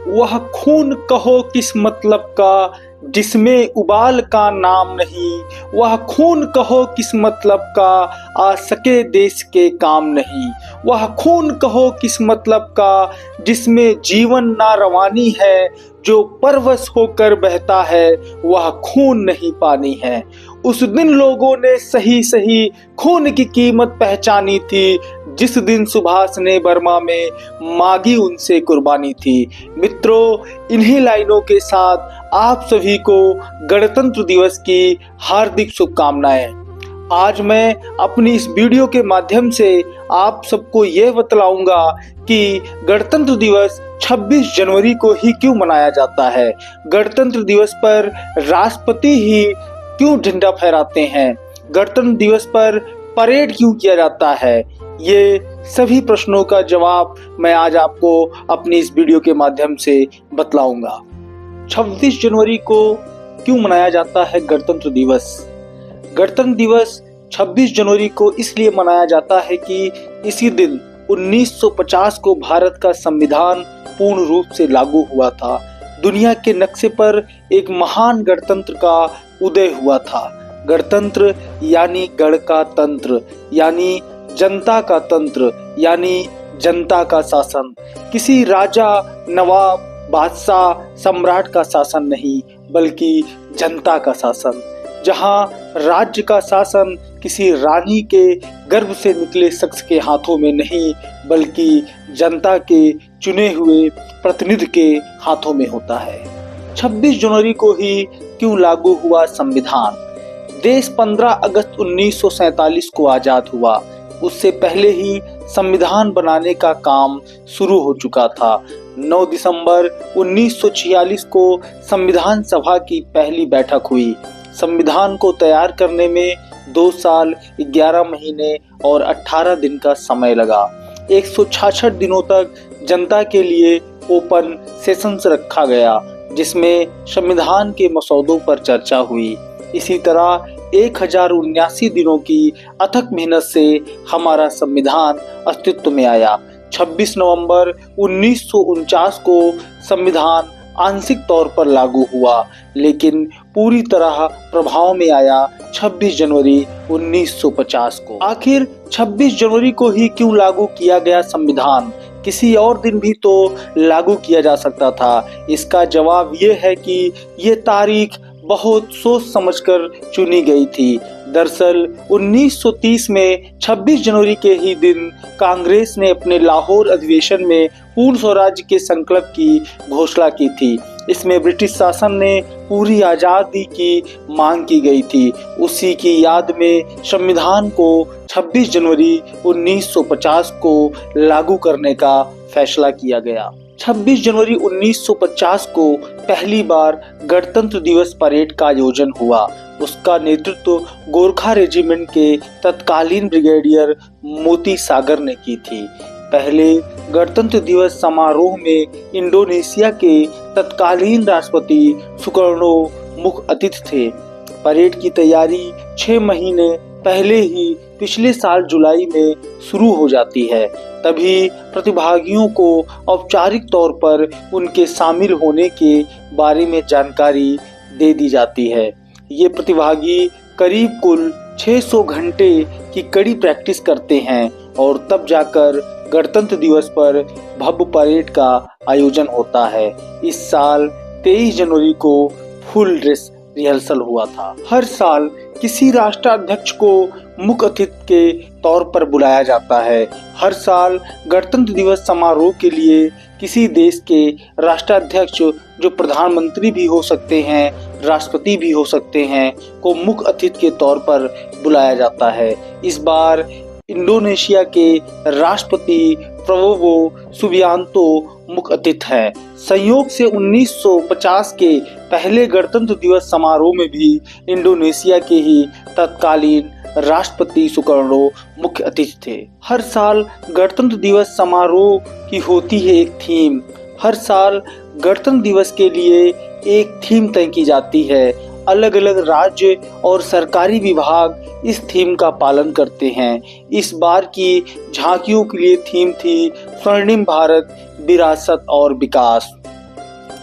वह खून कहो किस मतलब का जिसमें उबाल का नाम नहीं। वह खून कहो किस मतलब का आ सके देश के काम नहीं। वह खून कहो किस मतलब का जिसमें जीवन ना रवानी है। जो परवश होकर बहता है वह खून नहीं पानी है। उस दिन लोगों ने सही सही खून की कीमत पहचानी थी, जिस दिन सुभाष ने बर्मा में मांगी उनसे कुर्बानी थी। मित्रों, इन्हीं लाइनों के साथ आप सभी को गणतंत्र दिवस की हार्दिक शुभकामनाएं। आज मैं अपनी इस वीडियो के माध्यम से आप सबको यह बतलाऊंगा कि गणतंत्र दिवस 26 जनवरी को ही क्यों मनाया जाता है। गणतंत्र दिवस पर राष्ट्रपति ही क्यों झंडा फहराते हैं। गणतंत्र दिवस पर परेड क्यों किया जाता है। ये सभी प्रश्नों का जवाब मैं आज आपको अपनी इस वीडियो के माध्यम से बतलाऊंगा। 26 जनवरी को क्यों मनाया जाता है गणतंत्र दिवस। गणतंत्र दिवस 26 जनवरी को इसलिए मनाया जाता है कि इसी दिन 1950 को भारत का संविधान पूर्ण रूप से लागू हुआ था। दुनिया के नक्शे पर एक महान गणतंत्र का उदय हुआ था। गणतंत्र यानी गण का तंत्र, यानी जनता का तंत्र, यानी जनता का शासन। किसी राजा, नवाब, बादशाह, सम्राट का शासन नहीं, बल्कि जनता का शासन। जहां राज्य का शासन किसी रानी के गर्भ से निकले शख्स के हाथों में नहीं, बल्कि जनता के चुने हुए प्रतिनिधि के हाथों में होता है। 26 जनवरी को ही क्यों लागू हुआ संविधान। देश 15 अगस्त 1947 को आजाद हुआ। उससे पहले ही संविधान बनाने का काम शुरू हो चुका था। 9 दिसंबर 1946 को संविधान सभा की पहली बैठक हुई। संविधान को तैयार करने में 2 साल 11 महीने और 18 दिन का समय लगा। 166 दिनों तक जनता के लिए ओपन सेशंस रखा गया, जिसमें संविधान के मसौदों पर चर्चा हुई। इसी तरह 1079 दिनों की अथक मेहनत से हमारा संविधान अस्तित्व में आया। 26 नवंबर 1949 को संविधान आंशिक तौर पर लागू हुआ, लेकिन पूरी तरह प्रभाव में आया 26 जनवरी 1950 को। आखिर 26 जनवरी को ही क्यों लागू किया गया संविधान। किसी और दिन भी तो लागू किया जा सकता था। इसका जवाब ये है कि ये तारीख बहुत सोच समझकर चुनी गई थी। दरअसल 1930 में 26 जनवरी के ही दिन कांग्रेस ने अपने लाहौर अधिवेशन में पूर्ण स्वराज्य के संकल्प की घोषणा की थी। इसमें ब्रिटिश शासन ने पूरी आजादी की मांग की गई थी। उसी की याद में संविधान को 26 जनवरी 1950 को लागू करने का फैसला किया गया। 26 जनवरी 1950 को पहली बार गणतंत्र दिवस परेड का आयोजन हुआ। उसका नेतृत्व गोरखा रेजिमेंट के तत्कालीन ब्रिगेडियर मोती सागर ने की थी। पहले गणतंत्र दिवस समारोह में इंडोनेशिया के तत्कालीन राष्ट्रपति सुकर्णो मुख्य अतिथि थे। परेड की तैयारी 6 महीने पहले ही पिछले साल जुलाई में शुरू हो जाती है। तभी प्रतिभागियों को औपचारिक तौर पर उनके शामिल होने के बारे में जानकारी दे दी जाती है। ये प्रतिभागी करीब कुल 600 घंटे की कड़ी प्रैक्टिस करते हैं और तब जाकर गणतंत्र दिवस पर भव्य परेड का आयोजन होता है। इस साल 23 जनवरी को फुल ड्रेस रिहर्सल हुआ था। हर साल किसी राष्ट्राध्यक्ष को मुख्य अतिथि के तौर पर बुलाया जाता है। हर साल गणतंत्र दिवस समारोह के लिए किसी देश के राष्ट्राध्यक्ष, जो प्रधानमंत्री भी हो सकते हैं, राष्ट्रपति भी हो सकते हैं, को मुख्य अतिथि के तौर पर बुलाया जाता है। इस बार इंडोनेशिया के राष्ट्रपति प्रबोवो सुबियांतो मुख्य अतिथि हैं। संयोग से 1950 के पहले गणतंत्र दिवस समारोह में भी इंडोनेशिया के ही तत्कालीन राष्ट्रपति सुकर्णो मुख्य अतिथि थे। हर साल गणतंत्र दिवस समारोह की होती है एक थीम। हर साल गणतंत्र दिवस के लिए एक थीम तय की जाती है। अलग अलग राज्य और सरकारी विभाग इस थीम का पालन करते हैं। इस बार की झांकियों के लिए थीम थी स्वर्णिम भारत, विरासत और विकास।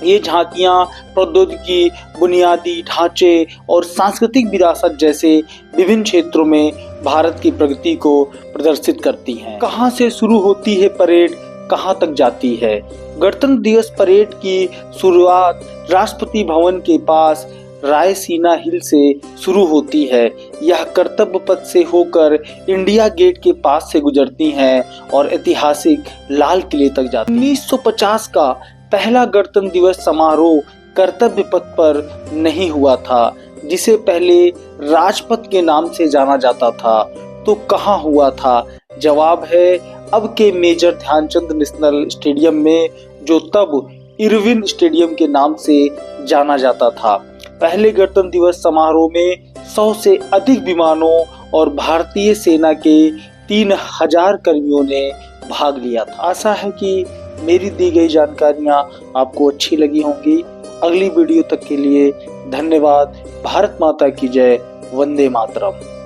ये झांकियां प्रौद्योगिकी, बुनियादी ढांचे और सांस्कृतिक विरासत जैसे विभिन्न क्षेत्रों में भारत की प्रगति को प्रदर्शित करती हैं। कहां से शुरू होती है परेड, कहां तक जाती है? गणतंत्र दिवस परेड की शुरुआत राष्ट्रपति भवन के पास रायसीना हिल से शुरू होती है। यह कर्तव्य पथ से होकर इंडिया गेट के पास से गुजरती हैं और ऐतिहासिक लाल किले तक जाती हैं। 1950 का पहला गणतंत्र दिवस समारोह कर्तव्य पथ पर नहीं हुआ था, जिसे पहले राजपथ के नाम से जाना जाता था। तो कहाँ हुआ था? जवाब है अब के मेजर ध्यानचंद नेशनल स्टेडियम में, जो तब इरविन स्टेडियम के नाम से जाना जाता था। पहले गणतंत्र दिवस समारोह में 100 से अधिक विमानों और भारतीय सेना के 3000 कर्मियों ने भाग लिया था। आशा है कि मेरी दी गई जानकारियां आपको अच्छी लगी होंगी। अगली वीडियो तक के लिए धन्यवाद। भारत माता की जय। वंदे मातरम।